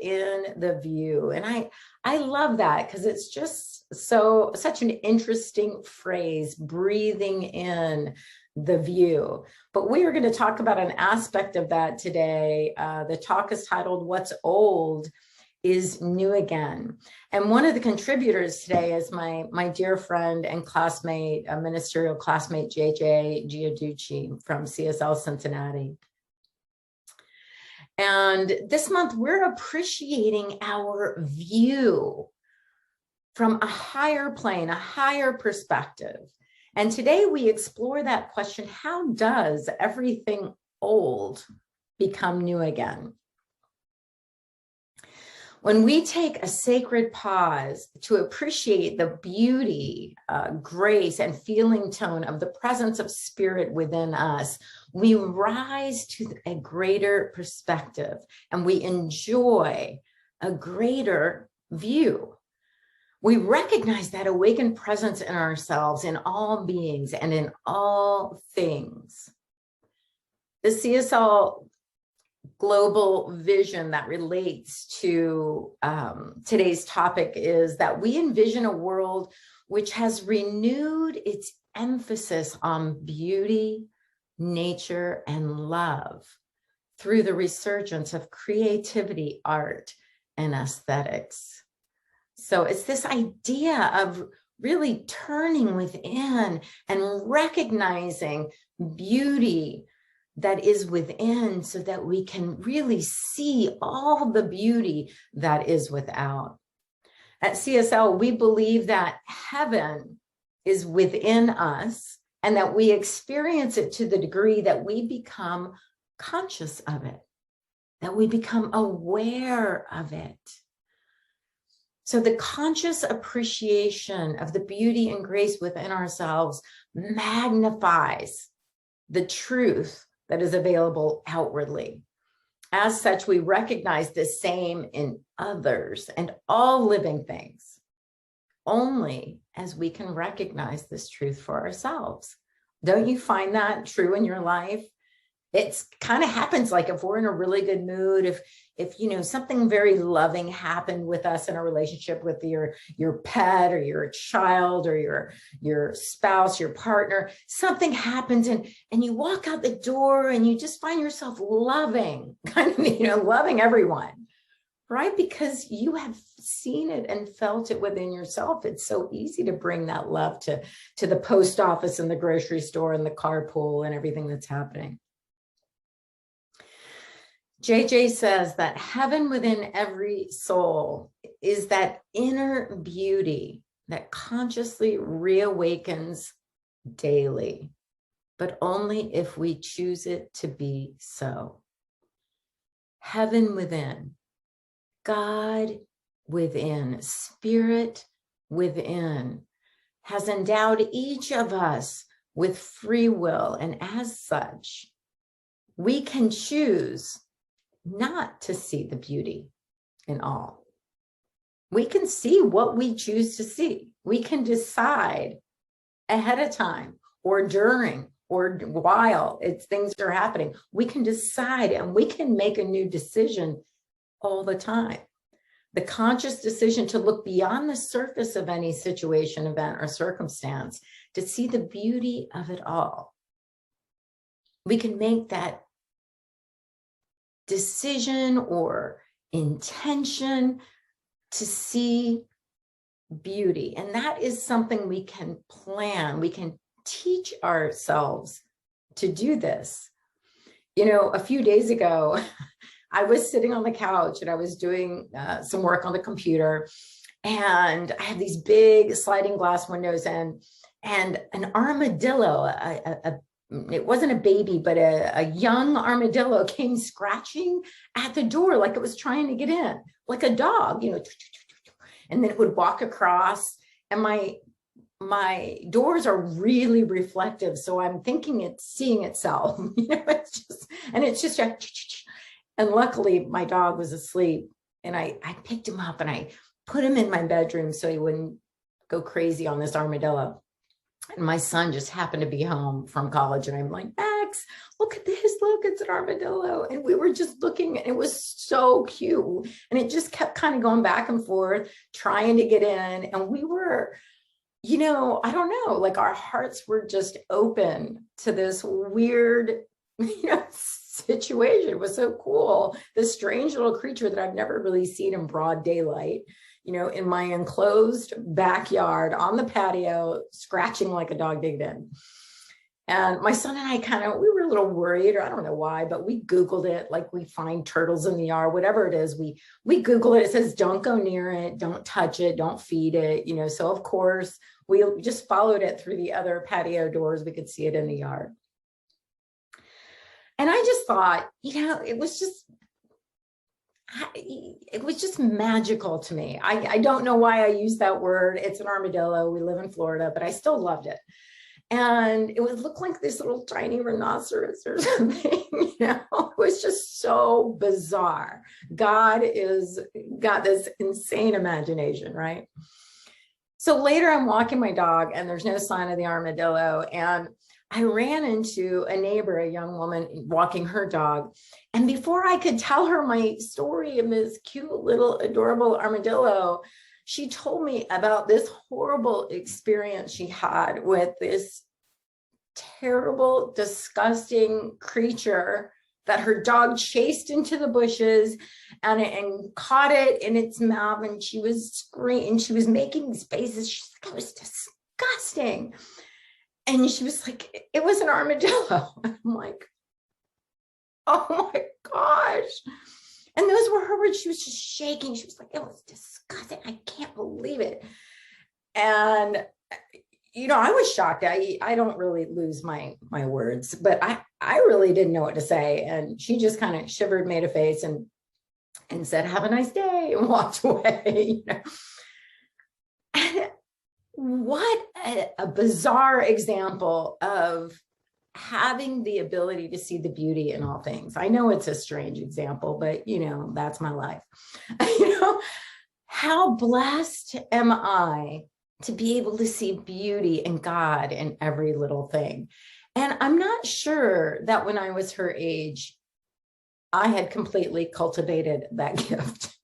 in the view. And I love that because it's just such an interesting phrase, breathing in the view. But we are going to talk about an aspect of that today. The talk is titled, What's Old is New Again. And one of the contributors today is my dear friend and classmate, a ministerial classmate, JJ Giudici from CSL Cincinnati. And this month, we're appreciating our view from a higher plane, a higher perspective. And today we explore that question, how does everything old become new again? When we take a sacred pause to appreciate the beauty, grace, and feeling tone of the presence of spirit within us, we rise to a greater perspective and we enjoy a greater view. We recognize that awakened presence in ourselves, in all beings, and in all things. The CSL global vision that relates to today's topic is that we envision a world which has renewed its emphasis on beauty, nature, and love through the resurgence of creativity, art, and aesthetics. So it's this idea of really turning within and recognizing beauty that is within so that we can really see all the beauty that is without. At CSL, we believe that heaven is within us and that we experience it to the degree that we become conscious of it, that we become aware of it. So the conscious appreciation of the beauty and grace within ourselves magnifies the truth that is available outwardly. As such, we recognize the same in others and all living things, only as we can recognize this truth for ourselves. Don't you find that true in your life? It's kind of happens like if we're in a really good mood, if you know something very loving happened with us in a relationship with your pet or your child or your spouse, your partner, something happens and you walk out the door and you just find yourself loving, loving everyone, right? Because you have seen it and felt it within yourself. It's so easy to bring that love to the post office and the grocery store and the carpool and everything that's happening. JJ says that heaven within every soul is that inner beauty that consciously reawakens daily, but only if we choose it to be so. Heaven within, God within, spirit within, has endowed each of us with free will, and as such, we can choose not to see the beauty in all. We can see what we choose to see. We can decide ahead of time or during or while things are happening. We can decide and we can make a new decision all the time. The conscious decision to look beyond the surface of any situation, event, or circumstance to see the beauty of it all. We can make that decision or intention to see beauty. And that is something we can plan. We can teach ourselves to do this. You know, a few days ago, I was sitting on the couch and I was doing some work on the computer, and I had these big sliding glass windows and an armadillo, it wasn't a baby, but a young armadillo came scratching at the door like it was trying to get in, like a dog, and then it would walk across. And my doors are really reflective, so I'm thinking it's seeing itself. It's just, and luckily my dog was asleep, and I picked him up and I put him in my bedroom so he wouldn't go crazy on this armadillo. And my son just happened to be home from college. And I'm like, Max, look at this. Look, it's an armadillo. And we were just looking, and it was so cute. And it just kept kind of going back and forth, trying to get in. And we were, I don't know, like our hearts were just open to this weird, situation. It was so cool. This strange little creature that I've never really seen in broad daylight, in my enclosed backyard on the patio, scratching like a dog digged in. And my son and I we were a little worried, or I don't know why, but we Googled it, like we find turtles in the yard, whatever it is. We Google it. It says, don't go near it. Don't touch it. Don't feed it. So of course we just followed it through the other patio doors. We could see it in the yard. And I just thought, it was just magical to me. I don't know why I use that word. It's an armadillo. We live in Florida, but I still loved it. And it would look like this little tiny rhinoceros or something, It was just so bizarre. God got this insane imagination, right? So later I'm walking my dog and there's no sign of the armadillo. And I ran into a neighbor, a young woman walking her dog. And before I could tell her my story of this cute little adorable armadillo, she told me about this horrible experience she had with this terrible, disgusting creature that her dog chased into the bushes and caught it in its mouth. And she was screaming, she was making these faces. She's like, it was disgusting. And she was like, it was an armadillo. And I'm like, oh my gosh. And those were her words. She was just shaking. She was like, it was disgusting. I can't believe it. And, I was shocked. I don't really lose my words, but I really didn't know what to say. And she just kind of shivered, made a face and said, have a nice day, and walked away. And what a bizarre example of having the ability to see the beauty in all things. I know it's a strange example, but that's my life. How blessed am I to be able to see beauty and God in every little thing. And I'm not sure that when I was her age, I had completely cultivated that gift.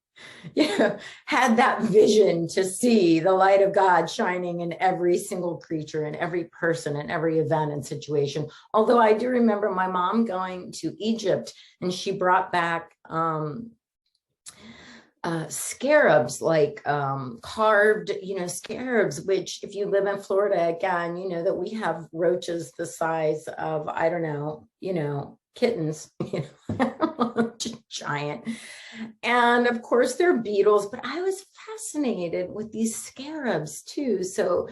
Had that vision to see the light of God shining in every single creature, in every person, in every event and situation. Although I do remember my mom going to Egypt and she brought back scarabs, like carved, scarabs, which if you live in Florida, again, that we have roaches the size of, I don't know, kittens, giant. And of course they're beetles, but I was fascinated with these scarabs too. So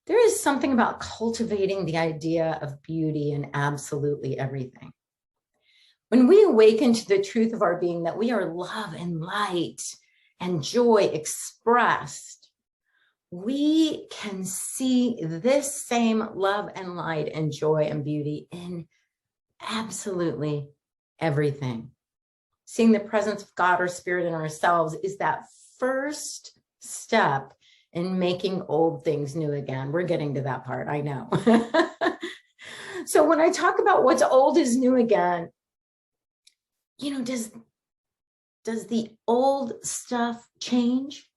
there is something about cultivating the idea of beauty in absolutely everything. When we awaken to the truth of our being, that we are love and light and joy expressed, we can see this same love and light and joy and beauty in absolutely everything. Seeing the presence of God or spirit in ourselves is that first step in making old things new again. We're getting to that part, I know. So when I talk about what's old is new again, does the old stuff change?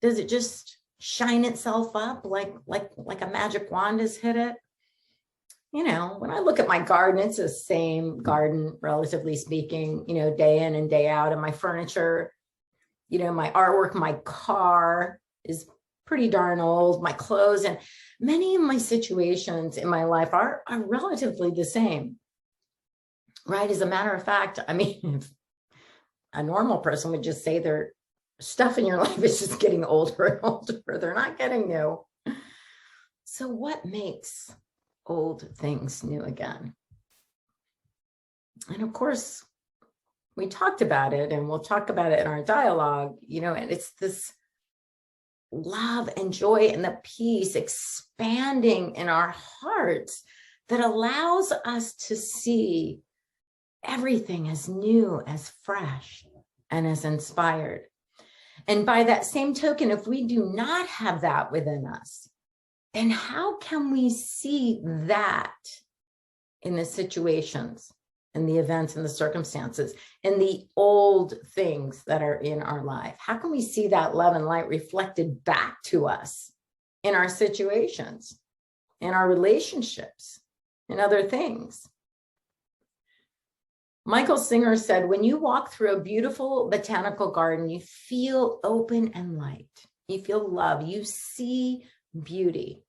Does it just shine itself up like a magic wand has hit it? When I look at my garden, it's the same garden, relatively speaking, day in and day out. And my furniture, my artwork, my car is pretty darn old. My clothes and many of my situations in my life are relatively the same. Right? As a matter of fact, if a normal person would just say their stuff in your life is just getting older and older, they're not getting new. So what makes old things new again? And of course, we talked about it, and we'll talk about it in our dialogue, and it's this love and joy and the peace expanding in our hearts that allows us to see everything as new, as fresh, and as inspired. And by that same token, if we do not have that within us, then how can we see that in the situations, in the events, in the circumstances, in the old things that are in our life? How can we see that love and light reflected back to us in our situations, in our relationships, and other things? Michael Singer said, when you walk through a beautiful botanical garden, you feel open and light. You feel love. You see beauty.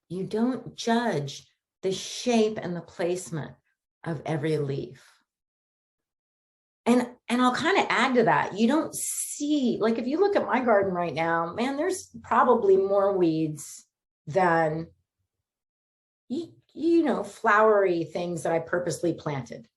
You don't judge the shape and the placement of every leaf. And I'll kind of add to that. You don't see, like if you look at my garden right now, man, there's probably more weeds than, you know, flowery things that I purposely planted,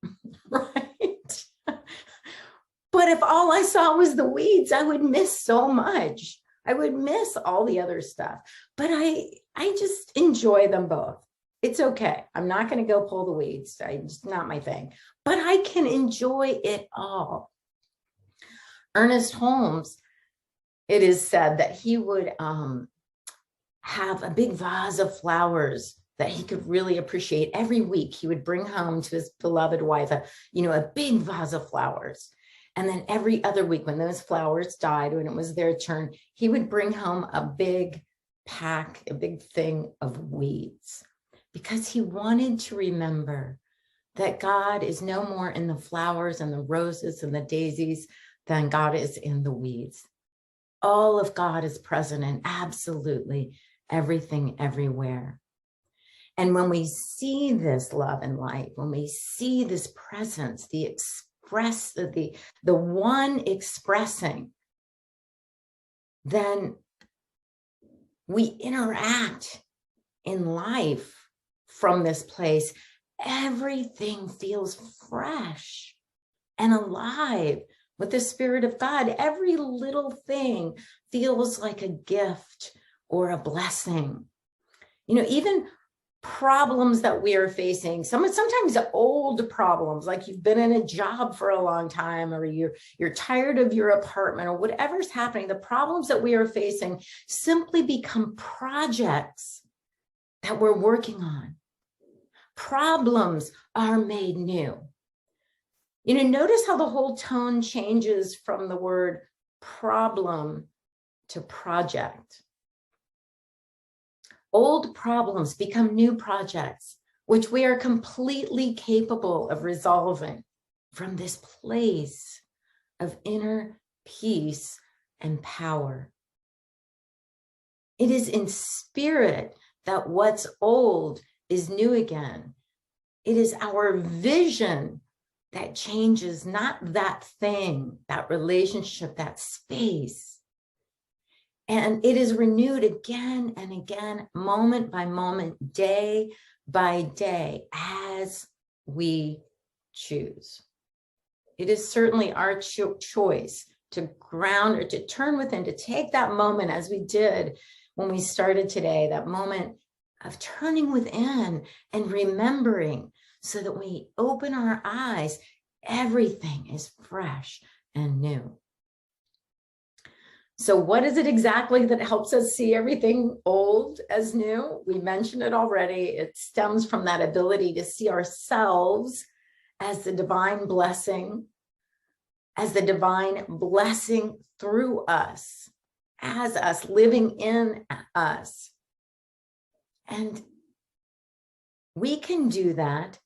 right? But if all I saw was the weeds, I would miss so much. I would miss all the other stuff. But I just enjoy them both. It's okay. I'm not going to go pull the weeds. It's not my thing. But I can enjoy it all. Ernest Holmes, it is said that he would have a big vase of flowers that he could really appreciate. Every week he would bring home to his beloved wife a big vase of flowers. And then every other week when those flowers died, when it was their turn, he would bring home a big pack, a big thing of weeds, because he wanted to remember that God is no more in the flowers and the roses and the daisies than God is in the weeds. All of God is present in absolutely everything, everywhere. And when we see this love and light, when we see this presence, the one expressing, then we interact in life from this place. Everything feels fresh and alive with the Spirit of God. Every little thing feels like a gift or a blessing. You know, even problems that we are facing, sometimes old problems, like you've been in a job for a long time, or you're tired of your apartment, or whatever's happening, the problems that we are facing simply become projects that we're working on. Problems are made new. You know, notice how the whole tone changes from the word problem to project. Old problems become new projects, which we are completely capable of resolving from this place of inner peace and power. It is in spirit that what's old is new again. It is our vision that changes, not that thing, that relationship, that space. And it is renewed again and again, moment by moment, day by day, as we choose. It is certainly our choice to ground or to turn within, to take that moment as we did when we started today, that moment of turning within and remembering, so that when we open our eyes, everything is fresh and new. So what is it exactly that helps us see everything old as new? We mentioned it already. It stems from that ability to see ourselves as the divine blessing, through us, as us, living in us. And we can do that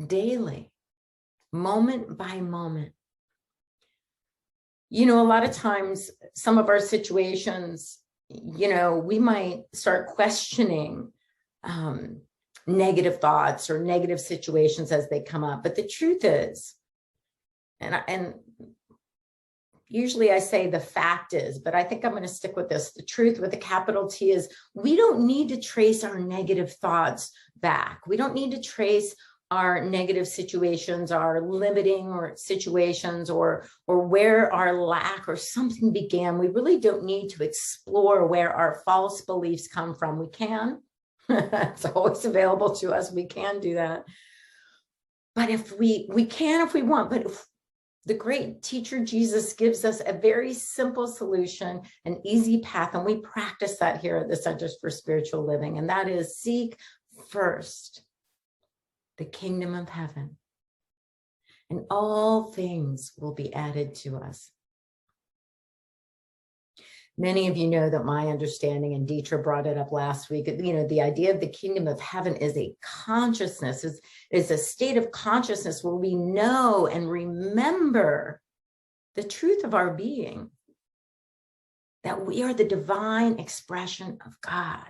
daily, moment by moment. You know, a lot of times, some of our situations, you know, we might start questioning negative thoughts or negative situations as they come up. But the truth is, and usually I say the fact is, but I think I'm going to stick with this. The truth with a capital T is, we don't need to trace our negative thoughts back. We don't need to trace our negative situations, our limiting or situations, or where our lack or something began. We really don't need to explore where our false beliefs come from. We can. It's always available to us. We can do that. But if we can, if we want, but The great teacher Jesus gives us a very simple solution, an easy path, and we practice that here at the Centers for Spiritual Living, and that is seek first the kingdom of heaven, and all things will be added to us. Many of you know that my understanding, and Dietra brought it up last week, the idea of the kingdom of heaven is a consciousness, is a state of consciousness where we know and remember the truth of our being, that we are the divine expression of God.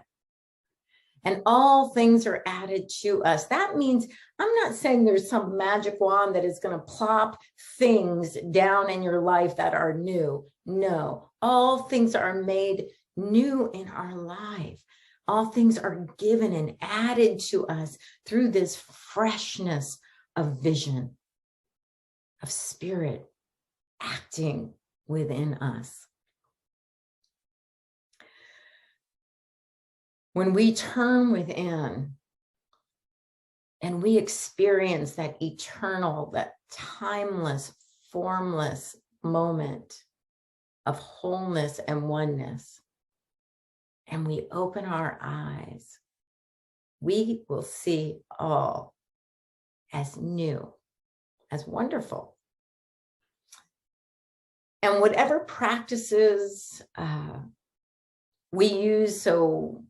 And all things are added to us. That means I'm not saying there's some magic wand that is going to plop things down in your life that are new. No, all things are made new in our life. All things are given and added to us through this freshness of vision, of spirit acting within us. When we turn within and we experience that eternal, that timeless, formless moment of wholeness and oneness, and we open our eyes, we will see all as new, as wonderful. And whatever practices we use, so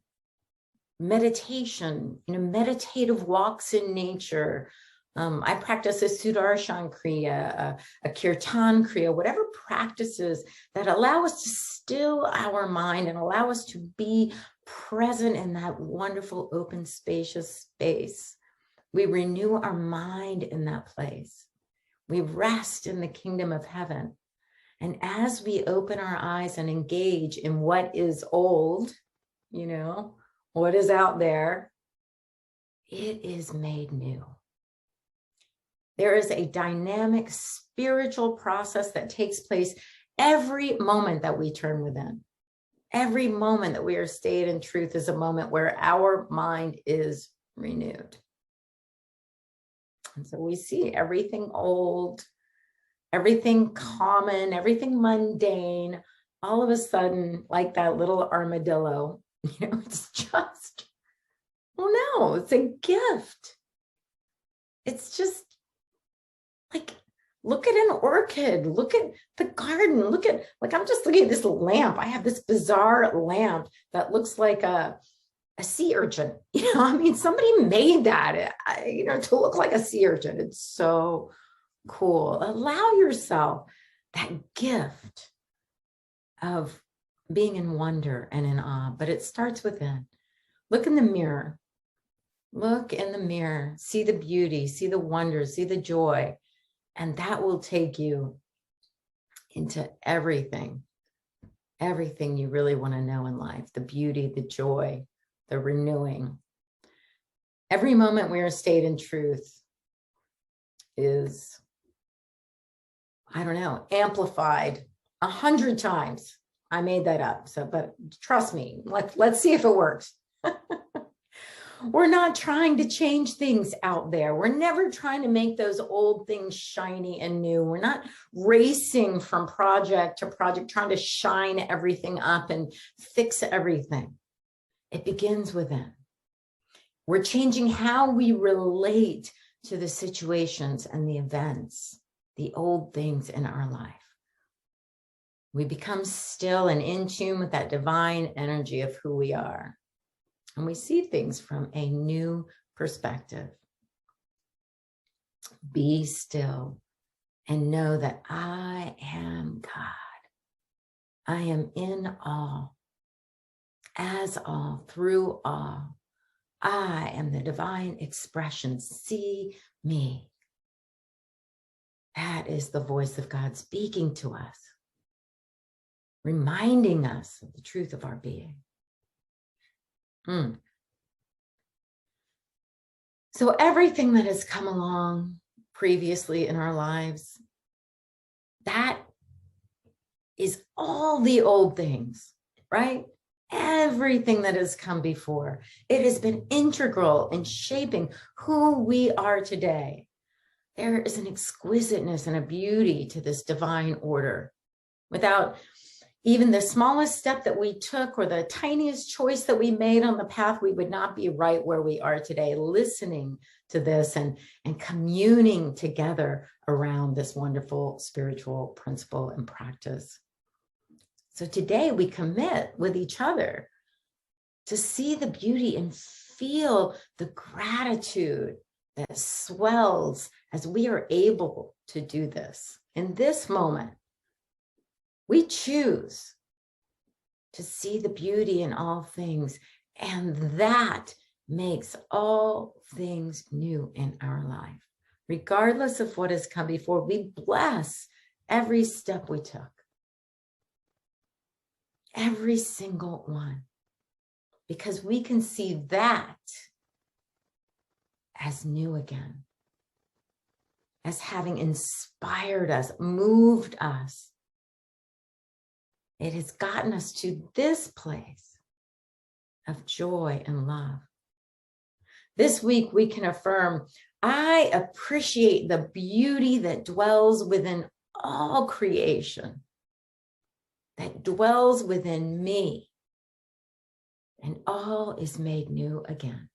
meditation, meditative walks in nature. I practice a Sudarshan Kriya, a Kirtan Kriya, whatever practices that allow us to still our mind and allow us to be present in that wonderful, open, spacious space. We renew our mind in that place. We rest in the kingdom of heaven. And as we open our eyes and engage in what is old, what is out there, it is made new. There is a dynamic spiritual process that takes place every moment that we turn within. Every moment that we are stayed in truth is a moment where our mind is renewed. And so we see everything old, everything common, everything mundane, all of a sudden, like that little armadillo, it's just, no, it's a gift. It's just like, look at an orchid, look at the garden, I'm just looking at this lamp. I have this bizarre lamp that looks like a sea urchin. Somebody made that, to look like a sea urchin. It's so cool. Allow yourself that gift of being in wonder and in awe, but it starts within. Look in the mirror. Look in the mirror. See the beauty, see the wonder, see the joy, and that will take you into everything you really want to know in life, the beauty, the joy, the renewing. Every moment we are stayed in truth is, amplified 100 times. I made that up. But trust me, let's see if it works. We're not trying to change things out there. We're never trying to make those old things shiny and new. We're not racing from project to project, trying to shine everything up and fix everything. It begins within. We're changing how we relate to the situations and the events, the old things in our life. We become still and in tune with that divine energy of who we are. And we see things from a new perspective. Be still and know that I am God. I am in all, as all, through all. I am the divine expression. See me. That is the voice of God speaking to us, reminding us of the truth of our being. So everything that has come along previously in our lives, that is all the old things, right? Everything that has come before. It has been integral in shaping who we are today. There is an exquisiteness and a beauty to this divine order. Without even the smallest step that we took or the tiniest choice that we made on the path, we would not be right where we are today, listening to this and communing together around this wonderful spiritual principle and practice. So today we commit with each other to see the beauty and feel the gratitude that swells as we are able to do this. In this moment, we choose to see the beauty in all things, and that makes all things new in our life. Regardless of what has come before, we bless every step we took, every single one, because we can see that as new again, as having inspired us, moved us. It has gotten us to this place of joy and love. This week, we can affirm, I appreciate the beauty that dwells within all creation, that dwells within me, and all is made new again.